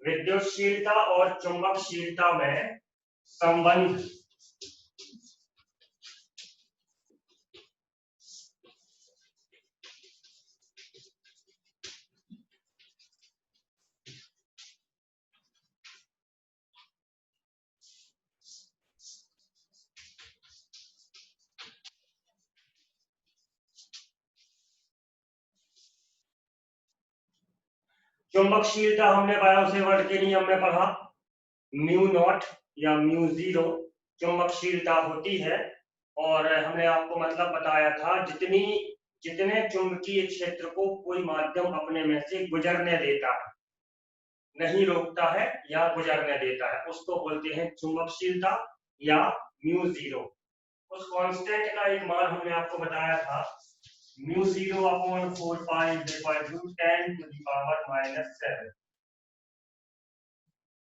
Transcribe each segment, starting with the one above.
विद्युतशीलता और चुंबकशीलता में संबंध। चुंबकशीलता हमने बायो-सेवर्ट के नियम में पढ़ा, म्यू नॉट या म्यू जीरो चुंबकशीलता होती है। और हमने आपको मतलब बताया था जितने चुंबकीय क्षेत्र को कोई माध्यम अपने में से गुजरने देता है, नहीं रोकता है या गुजरने देता है, उसको बोलते हैं चुंबकशीलता या म्यू जीरो। उस कांस्टेंट का एक मान हमने आपको बताया था, mu zero upon 4 pi equal to 10 to the power -7।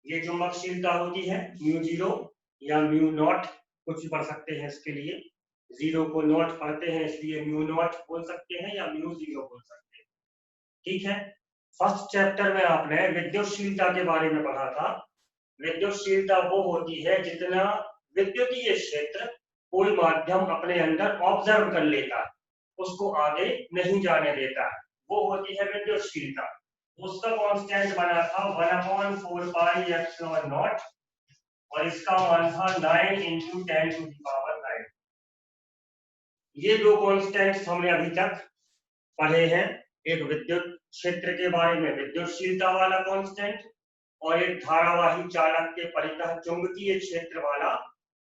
ये चुंबकशीलता होती है म्यू जीरो या म्यू नॉट, कुछ भी पढ़ सकते हैं इसके लिए। जीरो को नॉट पढ़ते हैं इसलिए म्यू नॉट बोल सकते हैं या म्यू जीरो बोल सकते हैं। ठीक है, फर्स्ट चैप्टर में आपने विद्युतशीलता के बारे में पढ़ा था। विद्युतशीलता वो होती है जितना विद्युतीय क्षेत्र कोई माध्यम अपने अंदर ऑब्जर्व कर लेता है, उसको आगे नहीं जाने देता है, वो होती है विद्युतशीलता। उसका कांस्टेंट बना था 1/4 पाई एप्सिलॉन नॉट और इसका मान था 9 × 10⁹। ये दो कांस्टेंट्स हमने अभी तक पढ़े हैं, एक विद्युत क्षेत्र के बारे में विद्युतशीलता वाला कांस्टेंट और एक धारावाही चालक के परितः चुंबकीय क्षेत्र वाला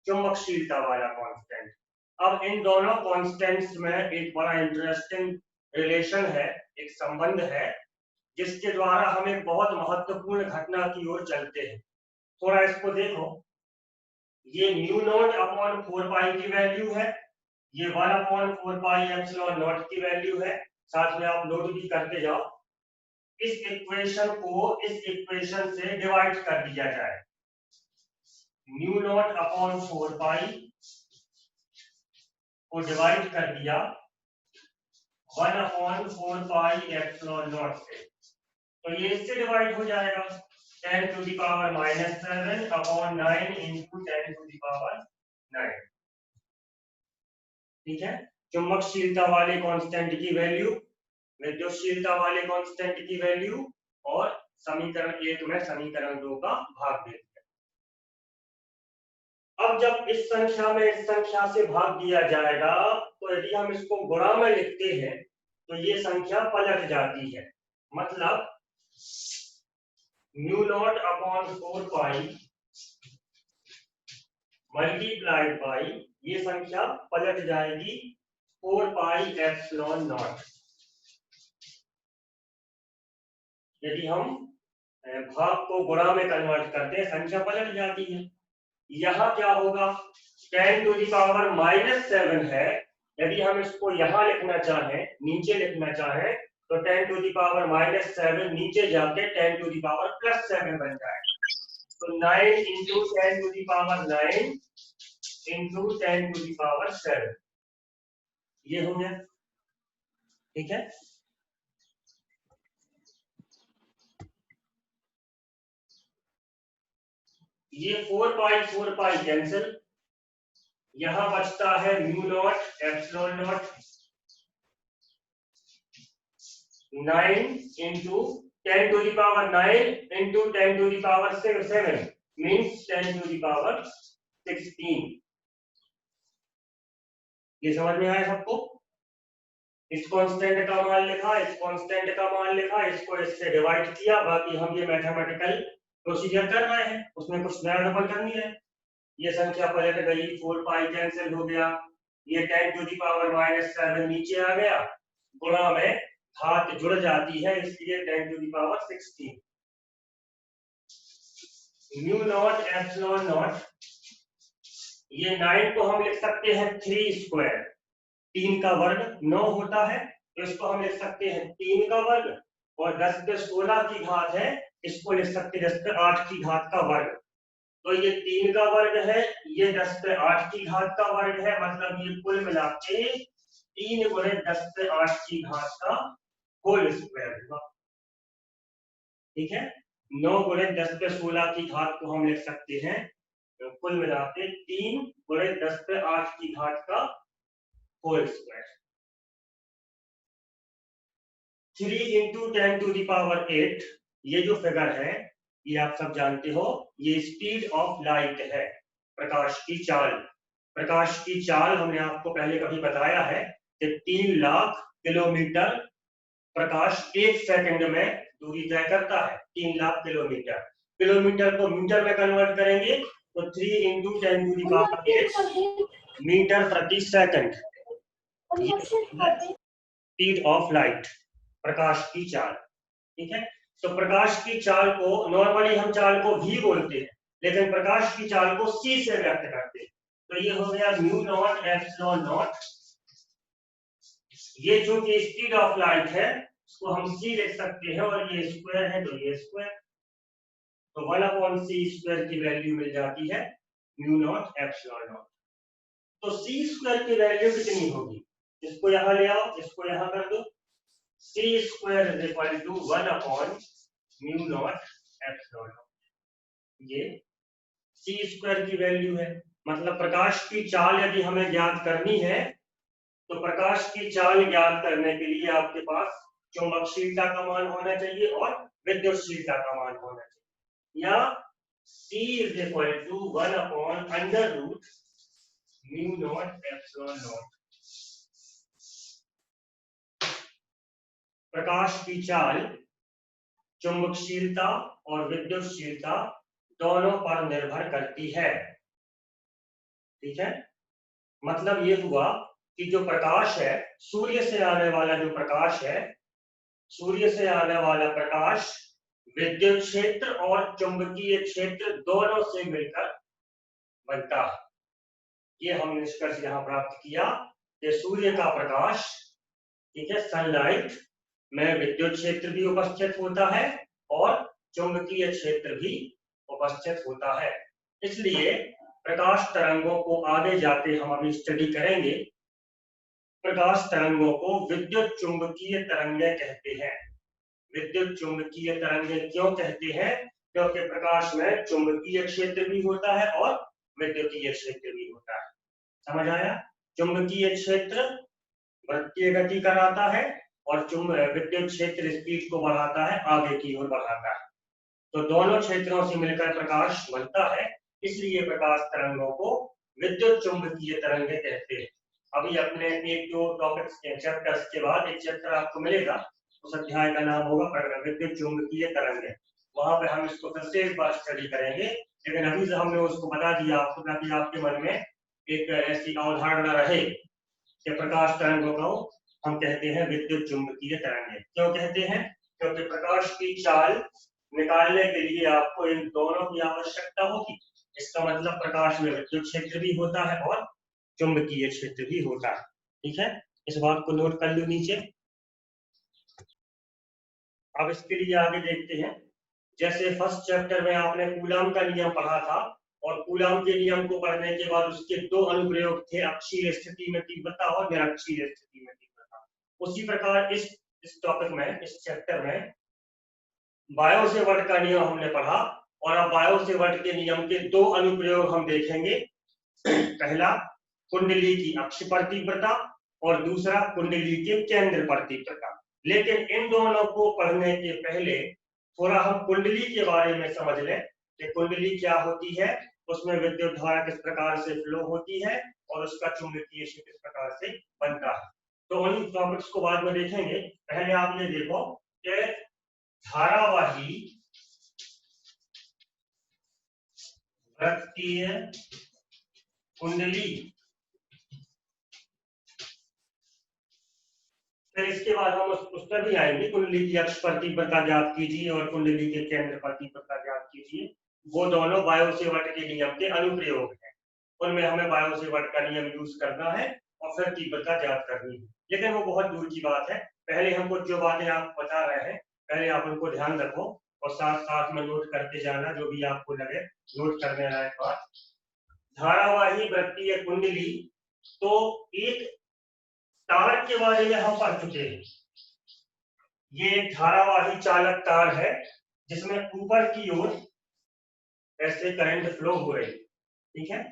चुंबकशीलता वाला कांस्टेंट। अब इन दोनों कांस्टेंट्स में एक बड़ा इंटरेस्टिंग रिलेशन है, एक संबंध है, जिसके द्वारा हम एक बहुत महत्वपूर्ण घटना की ओर चलते हैं। थोड़ा इसको देखो, ये म्यू नॉट अपॉन 4 पाई की वैल्यू है, ये 1/4 पाई एप्सिलॉन नॉट की वैल्यू है। साथ में आप नोट भी करते जाओ। इस इक्वेशन को इस इक्वेशन से डिवाइड कर दिया जाए, म्यू नॉट अपॉन 4 पाई को डिवाइड कर दिया 1/4 पाई एप्सिलॉन नॉट से, तो ये इससे डिवाइड हो जाएगा 10 to the power -7 upon 9 × 10 to the power 9। ठीक है, चुंबकशीलता वाले कांस्टेंट की वैल्यू, विद्युतशीलता वाले कांस्टेंट की वैल्यू और समीकरण 1 में समीकरण 2 का भाग देते हैं। अब जब इस संख्या में इस संख्या से भाग दिया जाएगा, तो यदि हम इसको गुणा में लिखते हैं तो ये संख्या पलट जाती है। मतलब mu naught upon 4 pi multiplied by ये संख्या पलट जाएगी 4 पाई एप्सिलॉन नॉट। यदि हम भाग को गुणा में कन्वर्ट करते हैं, संख्या पलट जाती है। यहाँ क्या होगा, 10 टू द पावर -7 है, यदि हम इसको यहाँ लिखना चाहें, नीचे लिखना चाहें, तो 10 टू द पावर -7 नीचे जाके 10 टू द पावर +7 बन जाएगा। तो 9 × 10 to the power 9 × 10 to the power 7 ये हो गया। ठीक है, ये 4 पाई कैंसिल, यहां बचता है mu naught epsilon naught 9 × 10 to the power 9 × 10 to the power 7 means 10 to the power 16। ये समझ में आया सबको? इस कांस्टेंट का मान लिखा, इस कांस्टेंट का मान लिखा, इसको इससे डिवाइड किया, बाकी हम ये मैथमेटिकल प्रोसीजर कर रहे हैं, उसमें कुछ नया डबल करनी है। ये संख्या पलट गई, 4 पाई कैंसिल हो गया, ये 10 टू द पावर -7 नीचे आ गया, गुणा में घात जुड़ जाती है इसलिए 10 to the power 16। Mu naught epsilon naught, ये 9 को हम लिख सकते हैं 3 स्क्वायर, 3 का वर्ग 9 होता है, तो इसको हम लिख सकते हैं 3 का वर्ग, और 10 पे 16 की घात है, इसको लिख सकते हैं 10 पे 8 की घात का वर्ग। तो ये 3 का वर्ग है, ये 10 पे 8 की घात का वर्ग है, मतलब ये कुल मिला के 3 × 10 पे 8 की घात का होल स्क्वायर होगा। ठीक है, 9 गुणे 10 पे 16 की घात को हम लिख सकते हैं कुल मिला के 3 गुणे 10 पे 8 की घात का whole square. 3 into 10 to the power 8, ये जो फिगर है ये आप सब जानते हो, ये स्पीड ऑफ लाइट है, प्रकाश की चाल। प्रकाश की चाल हमने आपको पहले कभी बताया है कि 3 लाख किलोमीटर प्रकाश 1 सेकंड में दूरी तय करता है। 3 लाख किलोमीटर, किलोमीटर को मीटर में कन्वर्ट करेंगे तो 3 into 10 to the power 8 metre प्रति सेकंड, स्पीड ऑफ लाइट, प्रकाश की चाल। ठीक है, तो प्रकाश की चाल को नॉर्मली हम चाल को v बोलते हैं, लेकिन प्रकाश की चाल को c से व्यक्त करते हैं। तो ये हो गया म्यू नॉट एप्सिलॉन नॉट, ये जो कि स्पीड ऑफ लाइट है उसको हम c लिख सकते हैं, और ये स्क्वायर है तो ये स्क्वायर, तो 1/c स्क्वायर की वैल्यू मिल जाती है म्यू नॉट एप्सिलॉन नॉट। तो c स्क्वायर की वैल्यू कितनी होगी, इसको यहां ले आओ, इसको यहां कर दो, c square is equal to 1/म्यू नॉट एप्सिलॉन नॉट। ये c स्क्वायर की वैल्यू है, मतलब प्रकाश की चाल यदि हमें ज्ञात करनी है तो प्रकाश की चाल ज्ञात करने के लिए आपके पास चुंबकशीलता का मान होना चाहिए और विद्युतशीलता का मान होना चाहिए, या c is equal to 1/√μ naught epsilon naught. प्रकाश की चाल चुंबकशीलता और विद्युतशीलता दोनों पर निर्भर करती है। ठीक है, मतलब ये हुआ कि जो प्रकाश है, सूर्य से आने वाला जो प्रकाश है, सूर्य से आने वाला प्रकाश विद्युत क्षेत्र और चुंबकीय क्षेत्र दोनों से मिलकर बनता है। ये हम निष्कर्ष यहाँ प्राप्त किया कि सूर्य का प्रकाश, ठीक है, सनलाइट में विद्युत क्षेत्र भी उपस्थित होता है और चुंबकीय क्षेत्र भी उपस्थित होता है। इसलिए प्रकाश तरंगों को आगे जाके हम अभी स्टडी करेंगे। प्रकाश तरंगों को विद्युत चुंबकीय तरंगें कहते हैं। विद्युत चुंबकीय तरंगें क्यों कहते हैं, क्योंकि प्रकाश में चुंबकीय क्षेत्र भी होता है और विद्युतीय क्षेत्र भी होता है। समझ आया? चुंबकीय क्षेत्र वृत्तीय गति कराता है और विद्युत क्षेत्र स्पीड को बढ़ाता है, आगे की ओर बढ़ाता है। तो दोनों क्षेत्रों से मिलकर प्रकाश बनता है, इसलिए प्रकाश तरंगों को विद्युत चुंबकीय तरंगें कहते हैं। अभी अपने एक दो टॉपिक्स के चैप्टर्स के बाद एक चैप्टर आपको मिलेगा, उस अध्याय का नाम होगा विद्युत चुंबकीय तरंगें। वहां पे हम इसको फिर से एक बार स्टडी करेंगे, लेकिन अभी से हमने उसको बता दिया आपको ताकि आपके मन में एक ऐसी अवधारणा रहे कि प्रकाश तरंगों को हम कहते हैं विद्युत चुंबकीय तरंगें। क्यों कहते हैं? क्योंकि प्रकाश की चाल निकालने के लिए आपको इन दोनों की आवश्यकता होगी। इसका मतलब प्रकाश में विद्युत क्षेत्र भी होता है और चुंबकीय क्षेत्र भी होता है। ठीक है, इस बात को नोट कर लो नीचे। अब इसके लिए आगे देखते हैं। जैसे फर्स्ट चैप्टर में आपने कूलॉम का नियम पढ़ा था, और कूलॉम के नियम को पढ़ने के बाद उसके दो अनुप्रयोग थे, अक्षीय स्थिति में तीव्रता और निरक्षीय स्थिति में तीव्रता। उसी प्रकार इस टॉपिक में, इस चैप्टर में बायो सेवर्ट का नियम हमने पढ़ा, और अब बायो सेवर्ट के नियम के दो अनुप्रयोग हम देखेंगे। पहला कुंडली की अक्ष पर तीव्रता और दूसरा कुंडली के केंद्र पर तीव्रता। लेकिन इन दोनों को पढ़ने के पहले थोड़ा हम कुंडली के बारे में समझ लें कि कुंडली क्या होती है, उसमें विद्युत धारा किस प्रकार से फ्लो होती है और उसका चुंबकीय क्षेत्र किस प्रकार से बनता है। तो उन टॉपिक्स को बाद में देखेंगे। पहले आप ये देखो कि धारावाही वृत्तीय कुंडली, फिर इसके बाद हम उस पर भी आएंगे। कुंडली की अक्ष पर तीव्रता ज्ञात कीजिए और कुंडली के केंद्र पर तीव्रता ज्ञात कीजिए। वो दोनों बायो सेवर्ट के नियम के अनुप्रयोग हैं, उनमें हमें बायो सेवर्ट का नियम यूज करना है और फिर तीव्रता ज्ञात करनी है। लेकिन वो बहुत दूर की बात है, पहले हमको जो बातें आप बता रहे हैं पहले आप उनको ध्यान रखो और साथ साथ में नोट करते जाना जो भी आपको लगे नोट करने लायक बात। धारावाही वृत्तीय कुंडली, तो एक तार के बारे में हम पढ़ चुके हैं। ये एक धारावाही चालक तार है जिसमें ऊपर की ओर ऐसे करंट फ्लो हो रही, ठीक है।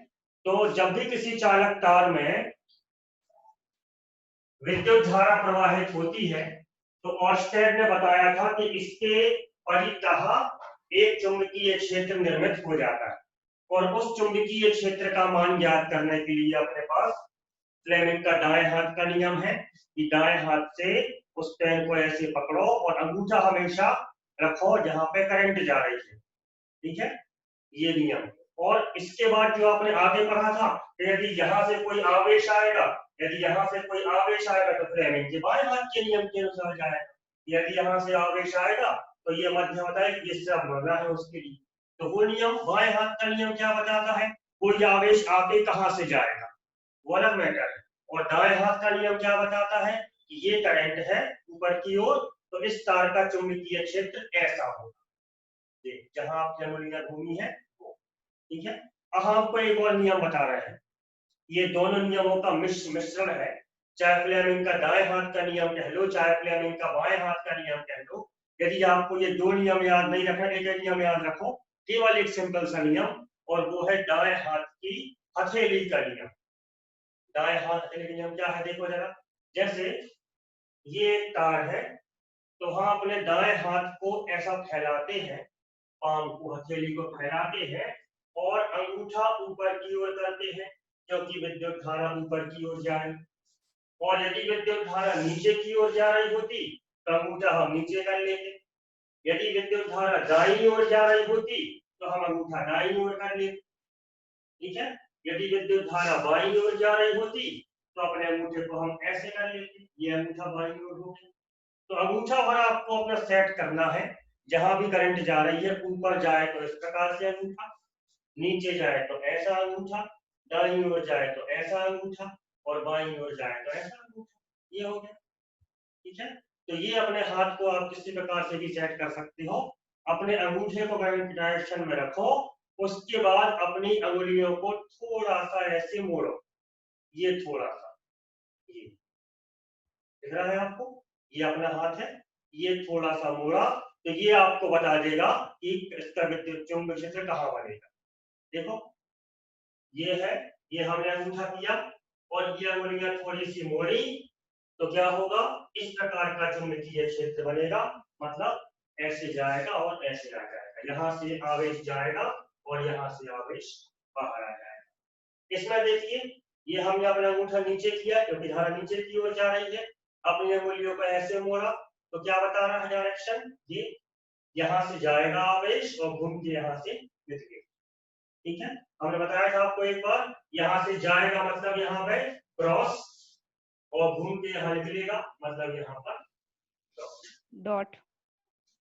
तो जब भी किसी चालक तार में विद्युत धारा प्रवाहित होती है तो ऑर्स्टेड ने बताया था कि इसके परितः एक चुंबकीय क्षेत्र निर्मित हो जाता है, और उस चुंबकीय क्षेत्र का मान ज्ञात करने के लिए अपने पास फ्लेमिंग का दाएं हाथ का नियम है कि दाएं हाथ से उस पेन को ऐसे पकड़ो और अंगूठा हमेशा रखो जहां पे करंट जा रही है, ठीक है, ये नियम। और इसके बाद जो आपने आगे पढ़ा था, यदि यहाँ से कोई आवेश आएगा, यदि यहाँ से कोई आवेश आएगा तो फ्लेमिंग के बाएं हाथ के नियम के अनुसार जाएगा। यदि यहाँ से आवेश आएगा तो ये मध्य बताए कि इससे अब मरना है उसके लिए, तो वो नियम बाएं हाथ का नियम क्या बताता है, कोई आवेश आके कहां से जाएगा वो अलग मैटर है। और दाएं हाथ का नियम क्या बताता है कि ये करंट है ऊपर की ओर, तो इस तार का चुंबकीय क्षेत्र ऐसा होगा, जहां आपकी अंगुलियां घूमी है वो, ठीक है। अब आपको एक और नियम बता रहे हैं, ये दोनों नियमों का मिश्रण है, चाहे फ्लेमिंग का दाएं हाथ का नियम कह लो, चाहे फ्लेमिंग का बाएं हाथ का नियम कह लो। यदि आपको ये दो नियम याद नहीं रखना, एक नियम याद रखो, केवल एक सिंपल सा नियम, और वो है दाएं हाथ की हथेली का नियम। दाएं हाथ हथेली का नियम क्या है, देखो जरा, जैसे ये एक तार है, तो हम अपने दाएं हाथ को ऐसा फैलाते हैं, पाम को हथेली को फैलाते हैं और अंगूठा ऊपर की ओर करते हैं क्योंकि विद्युत धारा ऊपर की ओर जाए। और यदि विद्युत धारा नीचे की ओर जा रही होती तो अंगूठा हम नीचे कर लेते, यदि विद्युत धारा दाईं ओर जा रही होती तो हम अंगूठा दाईं ओर कर लेते, ठीक है। यदि विद्युत धारा बाईं ओर जा रही होती तो अपने अंगूठे को हम ऐसे कर लेते, ये अंगूठा बाईं ओर हो गया। तो अंगूठा भर आपको अपना सेट करना है, जहां भी करंट जा रही है, ऊपर जाए तो इस प्रकार से अंगूठा, नीचे जाए तो ऐसा अंगूठा, दाईं ओर जाए तो ऐसा अंगूठा, और बाईं ओर जाए तो ऐसा अंगूठा, ये हो गया, ठीक है। तो ये अपने हाथ को आप किसी प्रकार से भी सेट कर सकते हो, अपने अंगूठे को करंट डायरेक्शन में रखो, उसके बाद अपनी अंगुलियों को थोड़ा सा ऐसे मोड़ो, ये थोड़ा सा, ये दिख रहा है आपको, ये अपना हाथ है, ये थोड़ा सा मोड़ा, तो ये आपको बता देगा कि इसका विद्युत चुंबकीय क्षेत्र कहां बनेगा। देखो ये है, ये हमने अंगूठा किया और ये अंगुलियां थोड़ी सी मोड़ी, तो क्या होगा, इस प्रकार का चुंबकीय क्षेत्र बनेगा, मतलब ऐसे जाएगा और ऐसे आ जाएगा, यहाँ से आवेश जाएगा और यहाँ से आवेश बाहर आ जाएगा। इसमें देखिए, ये हमने अपना अंगूठा नीचे किया क्योंकि धारा नीचे की ओर जा रही है, अपनी अंगुलियों को ऐसे मोड़ा, तो क्या बता रहा है डायरेक्शन, ये यहाँ से जाएगा आवेश और घूम के यहाँ से निकलेगा, ठीक है। हमने बताया था आपको एक बार, यहाँ से जाएगा मतलब यहाँ पे क्रॉस, और घूम के यहाँ निकलेगा मतलब यहाँ पर डॉट,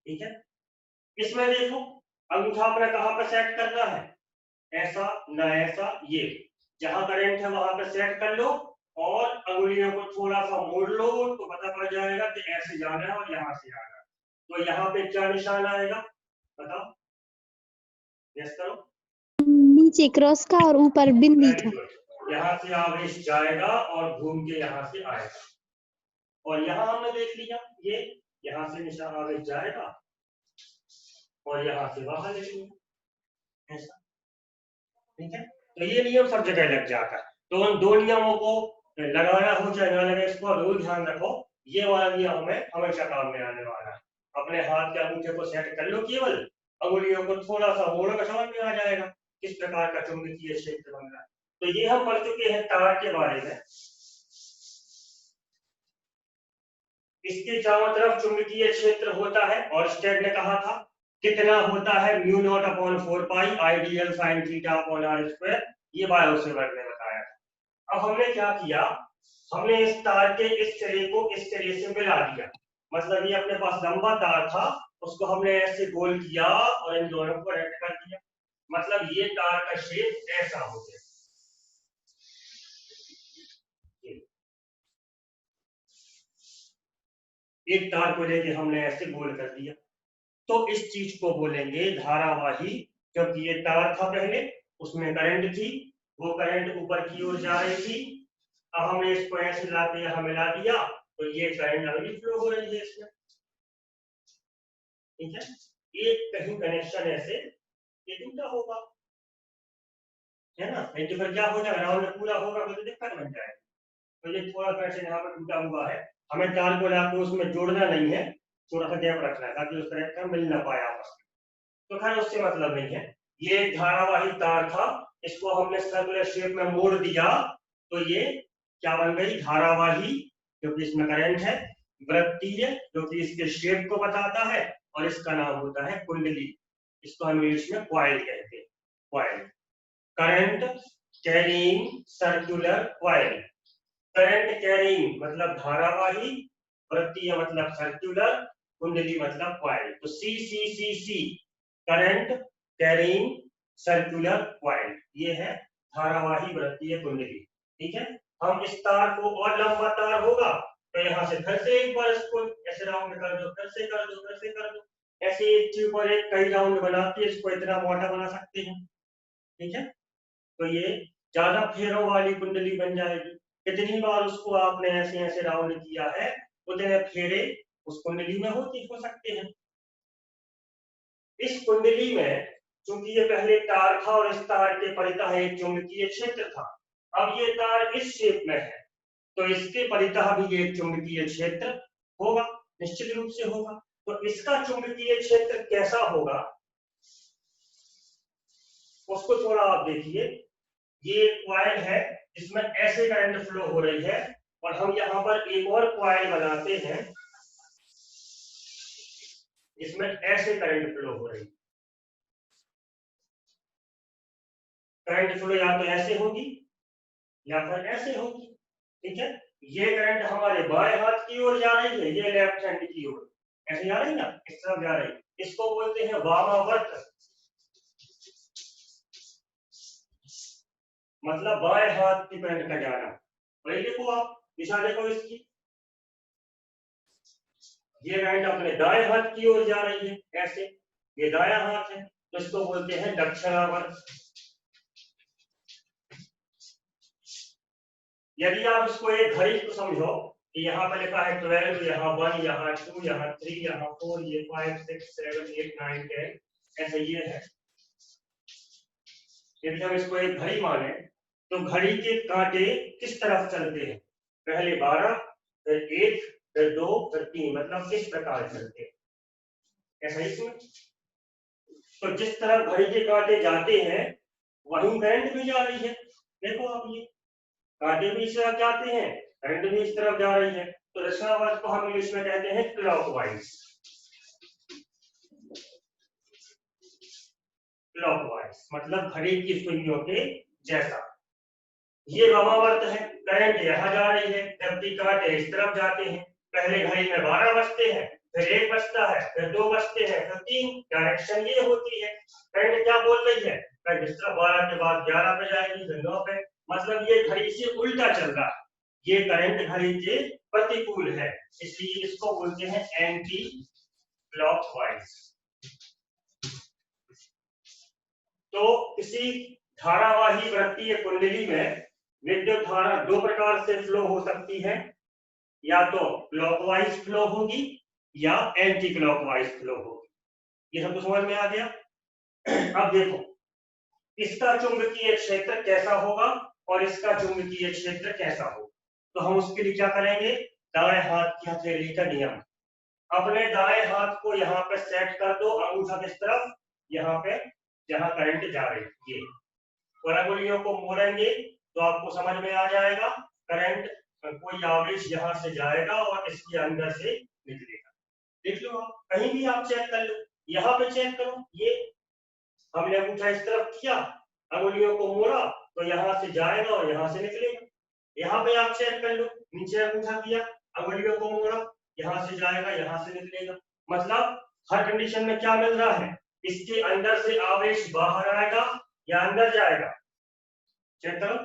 ठीक है। इसमें देखो अंगूठा अपना कहाँ पर सेट करना है, ऐसा ना ऐसा, ये जहां करंट है वहां पर सेट कर लो और अंगुलियों को थोड़ा सा मोड़ लो तो पता पड़ जाएगा कि ऐसे जाना है और यहाँ से आना है। तो यहाँ पे क्या निशान आएगा, बताओ, गेस करो, नीचे क्रॉस का और ऊपर बिंदी का। यहाँ से आवेश जाएगा और घूम के यहाँ से आएगा, और यहाँ हमने देख लिया, ये यहाँ से निशान आवेश जाएगा और यहाँ से बाहर निकलेगा, ऐसा, ठीक है। तो ये नियम सब जगह लग जाता है, तो उन दो नियमों को लगाना हो चाहे ना लगे, इसको जरूर ध्यान रखो, ये वाला नियम हमें हमेशा काम में आने वाला है। अपने हाथ के अंगूठे को सेट कर लो, केवल अंगुलियों को थोड़ा सा मोड़ो तो समझ में आ जाएगा किस प्रकार का चुंबकीय क्षेत्र बन रहा है। तो ये हम पढ़ चुके हैं तार के बारे में। इसके चारों तरफ चुंबकीय क्षेत्र होता है, और ऑर्स्टेड ने कहा था कितना होता है, mu naught upon 4 pi ideal sine theta upon r square, ये बायोसेवर्ट ने बताया था। अब हमने क्या किया, हमने इस तार के इस सिरे को इस सिरे से मिला दिया, मतलब ये अपने पास लंबा तार था, उसको हमने ऐसे गोल किया और इन दोनों को कनेक्ट कर दिया, मतलब ये तार का शेप ऐसा हो गया, एक तार को लेके हमने ऐसे गोल कर दिया, तो इस चीज को बोलेंगे धारावाही, क्योंकि ये तार था पहले, उसमें करंट थी, वो करंट ऊपर की ओर जा रही थी, अब हमने इसको ऐसे लाके यहां मिला दिया, तो ये करंट अभी फ्लो हो रही है इसमें, ठीक है। एक कहीं कनेक्शन ऐसे ये टूटा होगा, है ना। नहीं तो फिर क्या हो जाएगा, राउंड पूरा होगा तो दिक्कत बन जाएगी। तो ये थोड़ा कनेक्शन यहाँ पर टूटा हुआ है, हमें तार को लाकर उसमें जोड़ना नहीं है, थोड़ा सा गैप रखना है ताकि उस कनेक्टर मिल ना पाए आपस में। तो खैर उससे मतलब नहीं है। ये एक धारावाही तार था, इसको हमने सर्कुलर शेप में मोड़ दिया तो ये क्या बन गई, धारावाही, क्योंकि इसमें करंट है, वृत्तीय जो कि इसके शेप को बताता है, और इसका नाम होता है कुंडली। इसको हम इंग्लिश में कॉइल कहते हैं, coil. Current carrying circular coil. Current carrying मतलब धारावाही, वृत्तीय मतलब सर्कुलर, कुंडली मतलब कॉइल। तो सी सी सी सी करंट कैरिंग सर्कुलर कॉइल, ये है धारावाही वृत्तीय कुंडली। ठीक है, हम इस तार को, और लंबा तार होगा तो यहाँ से फिर से एक बार इसको ऐसे राउंड कर दो, फिर से कर दो, फिर से कर दो, ऐसे एक ट्यूब पर एक कई राउंड बना के इसको इतना मोटा बना सकते हैं। ठीक है, तो ये ज्यादा फेरों वाली कुंडली बन जाएगी। कितनी बार उसको आपने ऐसे ऐसे राउंड किया है उतने फेरे उस कुंडली में हो सकते हैं। इस कुंडली में चूंकि ये पहले तार था और इस तार के परितः एक चुंबकीय क्षेत्र था, अब ये तार इस शेप में है तो इसके परितः भी एक चुंबकीय क्षेत्र होगा, निश्चित रूप से होगा। तो इसका चुंबकीय क्षेत्र कैसा होगा उसको थोड़ा आप देखिए। ये कॉइल है जिसमें ऐसे करंट फ्लो हो रही है, और हम यहाँ पर एक और कॉइल बनाते हैं जिसमें ऐसे करंट फ्लो हो रही है। करंट फ्लो या तो ऐसे होगी या फिर ऐसे होगी। ठीक है, ये करंट हमारे बाएं हाथ की ओर जा रही है, ये लेफ्ट हैंड की ओर ऐसे जा रही है ना, इस तरफ जा रही है, इसको बोलते हैं वामावर्त, मतलब बाएं हाथ की करंट का जाना। वही देखो आप दिशा देखो इसकी, ये करंट अपने दाएं हाथ की ओर जा रही है ऐसे, ये दायां हाथ है तो इसको बोलते हैं दक्षिणावर्त। यदि आप इसको एक घड़ी को समझो कि यहाँ पे लिखा है 12, यहाँ 1, यहाँ 2, यहाँ 3, यहाँ 4, ये 5, 6, 7, 8, 9, 10 ऐसे ये है। यदि हम इसको एक घड़ी माने तो घड़ी के कांटे किस तरफ चलते हैं, पहले 12, फिर 1, फिर 2, फिर 3, मतलब किस प्रकार चलते हैं, ऐसा ही इसमें। तो जिस तरफ घड़ी के कांटे जाते हैं वहीं करंट भी जा रही है। देखो आप ये कांटे भी इस तरफ जाते हैं, करंट भी इस तरफ जा रही है। तो दक्षिणावर्त को हम इंग्लिश में कहते हैं क्लॉकवाइज। क्लॉकवाइज मतलब घड़ी की सुइयों के जैसा। ये वामावर्त है, करंट यहाँ जा रही है जबकि कांटे इस तरफ जाते हैं। पहले घड़ी में 12 बजते हैं, फिर 1 बजता है, फिर 2 बजते हैं, फिर 3। डायरेक्शन ये होती है। करंट क्या बोल रही है, करंट इस तरफ 12 के बाद 11 पे जाएगी, फिर 9 पे, मतलब ये घड़ी से उल्टा चल रहा है। ये करंट घड़ी के प्रतिकूल है, इसलिए इसको बोलते हैं एंटी क्लॉकवाइज। तो किसी धारावाही वृत्तीय कुंडली में विद्युत धारा दो प्रकार से फ्लो हो सकती है, या तो क्लॉकवाइज फ्लो होगी या एंटी क्लॉकवाइज फ्लो होगी। ये सबको समझ में आ गया। अब देखो इसका चुंबकीय क्षेत्र कैसा होगा और इसका चुंबकीय क्षेत्र कैसा होगा। तो हम उसके लिए क्या करेंगे, दाएं हाथ की हथेली का नियम। अपने दाएं हाथ को यहाँ पे सेट कर दो, अंगूठा किस तरफ, यहाँ पे जहां करंट जा रही है ये, और अंगुलियों को मोड़ेंगे तो आपको समझ में आ जाएगा करंट कोई आवेश यहाँ से जाएगा और इसके अंदर से निकलेगा। देख लो आप, कहीं भी आप चेक कर लो, यहाँ पे चेक करो, ये हमने अंगूठा इस तरफ किया, अंगुलियों को मोड़ा तो यहाँ से जाएगा और यहाँ से निकलेगा। यहाँ पे आप चेक कर लो, नीचे अंगूठा किया, अंगुलियों को मोड़ा, यहाँ से जाएगा, यहाँ से निकलेगा। मतलब हर कंडीशन में क्या मिल रहा है, इसके अंदर से आवेश बाहर आएगा या अंदर जाएगा। चेक करो,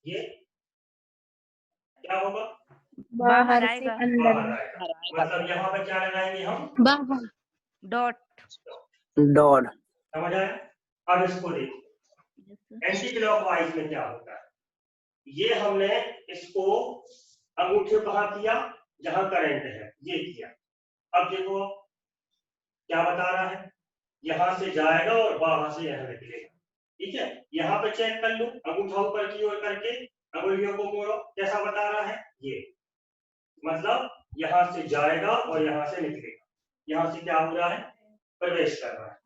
ये क्या होगा, बाहर से अंदर। बाहर आएगा। मतलब यहाँ पे क्या लगाएंगे हम, बाहर डॉट। डॉट। समझ आया। अब इसको देखो एंटी क्लॉकवाइज में क्या होता है, ये हमने इसको अंगूठे कहाँ किया, जहां करंट है, ये किया। अब देखो क्या बता रहा है, यहाँ से जाएगा और बाहर से यहाँ निकलेगा। ठीक है, यहाँ पे चेक कर लो, अंगूठा ऊपर की ओर करके अंगुलियों को मोड़ो, कैसा बता रहा है, ये मतलब यहाँ से जाएगा और यहाँ से निकलेगा, यहाँ से क्या हो रहा है, प्रवेश कर रहा है।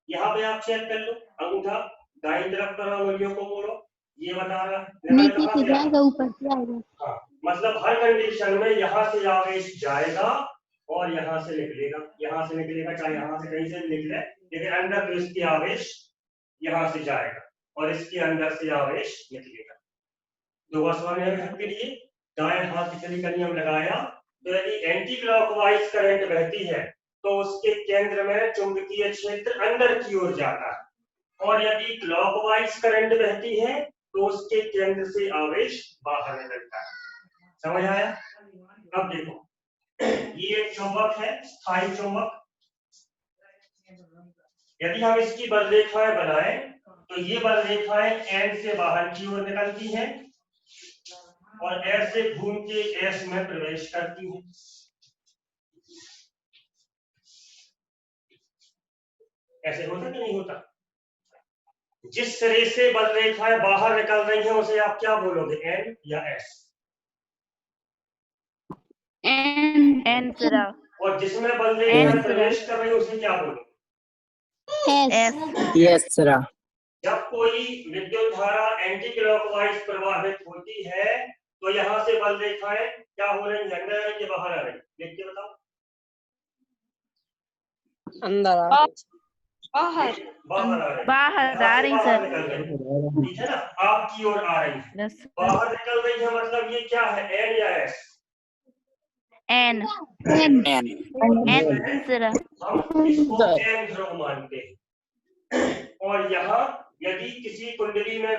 यहाँ पे आप चेक कर लो, अंगूठा दाईं तरफ करो, अंगुलियों को मोड़ो, ये बता रहा है नीचे से जाएगा ऊपर से आएगा। हाँ, मतलब हर कंडीशन में यहाँ से आवेश जाएगा और यहाँ से निकलेगा, यहाँ से निकलेगा, चाहे यहाँ से कहीं से निकले, लेकिन अंदर तो इसकी आवेश यहाँ से जाएगा और इसके अंदर से आवेश निकलेगा। दो बार के लिए दाएं हाथ की चली का नियम लगाया, तो यदि एंटी क्लॉकवाइज करंट बहती है तो उसके केंद्र में चुंबकीय क्षेत्र अंदर की ओर जाता है, और यदि क्लॉकवाइज करंट बहती है तो उसके केंद्र से आवेश बाहर निकलता है। समझ आया? अब देखो, ये एक चुंबक है, स्थायी चुंबक। यदि हम इसकी बल रेखाएं बनाएं तो ये बल रेखाएं एन से बाहर की ओर निकलती हैं और एस से घूम के एस में प्रवेश करती हैं। ऐसे होता कि नहीं होता? जिस सिरे से बल रेखाएं बाहर निकल रही हैं उसे आप क्या बोलोगे, एन या एस? एन सिरा। और जिसमें बल रेखाएं प्रवेश कर रही है उसे क्या बोलोगे? एस। Yes sir. जब कोई विद्युत धारा एंटी क्लॉकवाइज प्रवाहित होती है तो यहाँ से बल रेखाएं क्या हो रही है, अंदर आ रही है, बाहर आ रही है? देख के बताओ। अंदर बाहर आ रही सर। ठीक है ना, आपकी ओर आ रही है, बाहर निकल रही है, मतलब ये क्या है, एन या एस? N sir. हम इसको एन ध्रुव मानते हैं। और यहाँ यदि किसी कुंडली में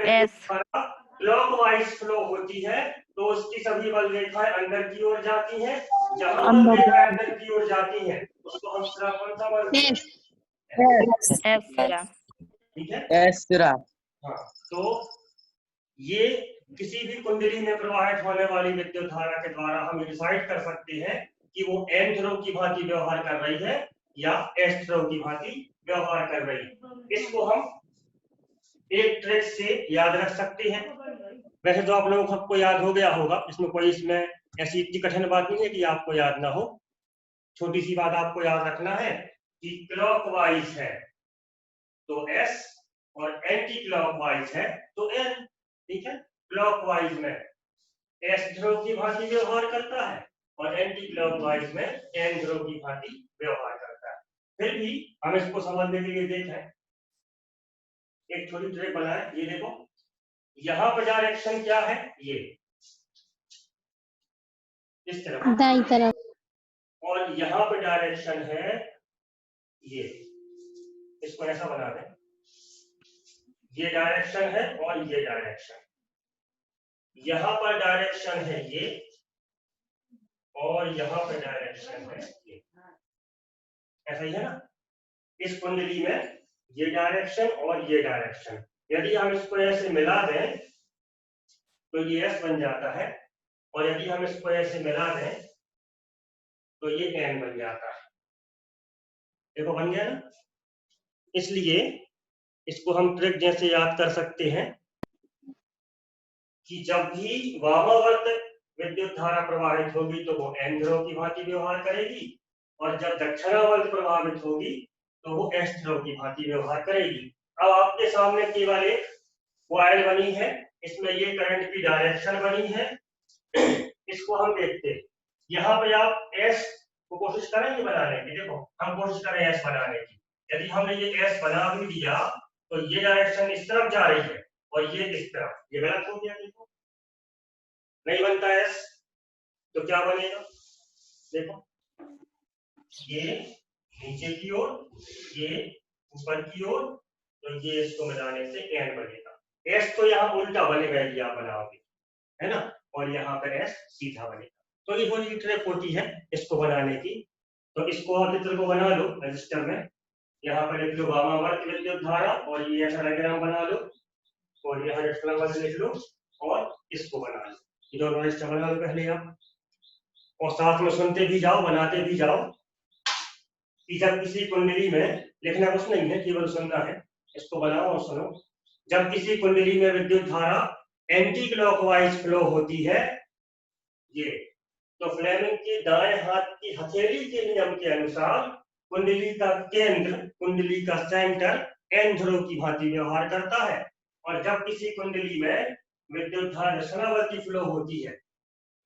क्लॉकवाइज फ्लो होती है तो उसकी सभी बल रेखाएं अंदर की ओर जाती हैं। जहां बल रेखाएं अंदर की ओर जाती हैं उसको हम सिरा कौन सा मानते हैं? ठीक है, एस सर। हाँ, तो ये किसी भी कुंडली में प्रवाहित होने वाली विद्युत धारा के द्वारा हम डिसाइड कर सकते हैं कि वो एन ध्रुव की भांति व्यवहार कर रही है या एस ध्रुव की भांति व्यवहार कर रही है। इसको हम एक ट्रिक से याद रख सकते हैं। वैसे तो आप लोगों को सबको याद हो गया होगा, इसमें कोई इसमें ऐसी इतनी कठिन बात नहीं है कि आपको याद ना हो। छोटी सी बात आपको याद रखना है कि क्लॉकवाइज है तो एस और एंटी क्लॉकवाइज है तो एन। ठीक है, क्लॉकवाइज में एस ध्रुव की भांति व्यवहार करता है और एंटी क्लॉकवाइज में एन ध्रुव की भांति व्यवहार करता है। फिर भी हम इसको समझने के लिए देखें, एक छोटी ट्रिक बनाए। ये देखो, यहाँ पर डायरेक्शन क्या है, ये इस तरफ दाईं तरफ, और यहाँ पर डायरेक्शन है ये, इसको ऐसा बना दें, ये डायरेक्शन है और ये डायरेक्शन, यहाँ पर डायरेक्शन है ये और यहाँ पर डायरेक्शन है ये, ऐसा ही है ना। इस कुंडली में ये डायरेक्शन और ये डायरेक्शन, यदि हम इसको ऐसे मिला दें तो ये एस बन जाता है, और यदि हम इसको ऐसे मिला दें तो ये एन बन जाता है। देखो बन गया ना। इसलिए इसको हम ट्रिक जैसे याद कर सकते हैं कि जब भी वामावर्त विद्युत धारा प्रवाहित होगी तो वो एन ध्रुव की भांति व्यवहार करेगी, और जब दक्षिणावर्त प्रभावित होगी तो वो एस ध्रुव की भांति व्यवहार करेगी। अब आपके सामने केवल एक कॉइल बनी है, इसमें ये करंट की डायरेक्शन बनी है, इसको हम देखते हैं। यहाँ पे आप एस को कोशिश करेंगे बनाने की। देखो हम कोशिश करें एस बनाने की, यदि हमने ये एस बना भी दिया तो ये डायरेक्शन इस तरफ जा रही है और ये इस तरफ, ये गलत हो गया। देखो नहीं बनता एस, तो क्या बनेगा, देखो ये नीचे की ओर, ये ऊपर की ओर, तो ये इसको मिलाने से एन बनेगा। एस तो यहाँ उल्टा बनेगा यदि आप बनाओगे, है ना, और यहाँ पर एस सीधा बनेगा। तो ये थोड़ी ट्रिक होती है इसको बनाने की। तो इसको आप चित्र को बना लो रजिस्टर में, यहाँ पर लिख लो वामावर्त विद्युत धारा और ये ऐसा डायग्राम बना लो, और यहाँ रजिस्टर लिख लो और इसको बना लो। ये दोनों रजिस्टर बना लो पहले आप, और साथ में सुनते भी जाओ, बनाते भी जाओ। कि जब किसी कुंडली में, लिखना कुछ नहीं है, केवल सुनना है, इसको बनाओ और सुनो। जब किसी कुंडली में विद्युत धारा एंटी क्लॉकवाइज फ्लो होती है, ये तो फ्लेमिंग के दाएं हाथ की हथेली के नियम के अनुसार कुंडली का केंद्र, कुंडली का सेंटर एन ध्रुव की भांति व्यवहार करता है। और जब किसी कुंडली में विद्युत धारा दक्षिणावर्ती फ्लो होती है,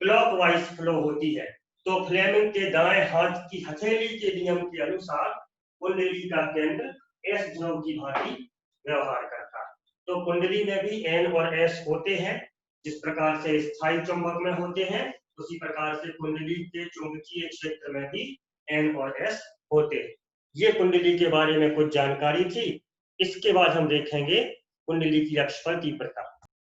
क्लॉकवाइज फ्लो होती है, तो फ्लेमिंग के दाएं हाथ की हथेली के नियम के अनुसार कुंडली का केंद्र एस ध्रुव की भांति व्यवहार करता है। तो कुंडली में भी एन और एस होते हैं, जिस प्रकार से स्थायी चुंबक में होते हैं, उसी प्रकार से कुंडली के चुंबकीय क्षेत्र में भी एन और एस होते हैं। ये कुंडली के बारे में कुछ जानकारी थी। इसके बाद हम देखेंगे कुंडली की अक्षफल तीव्रता।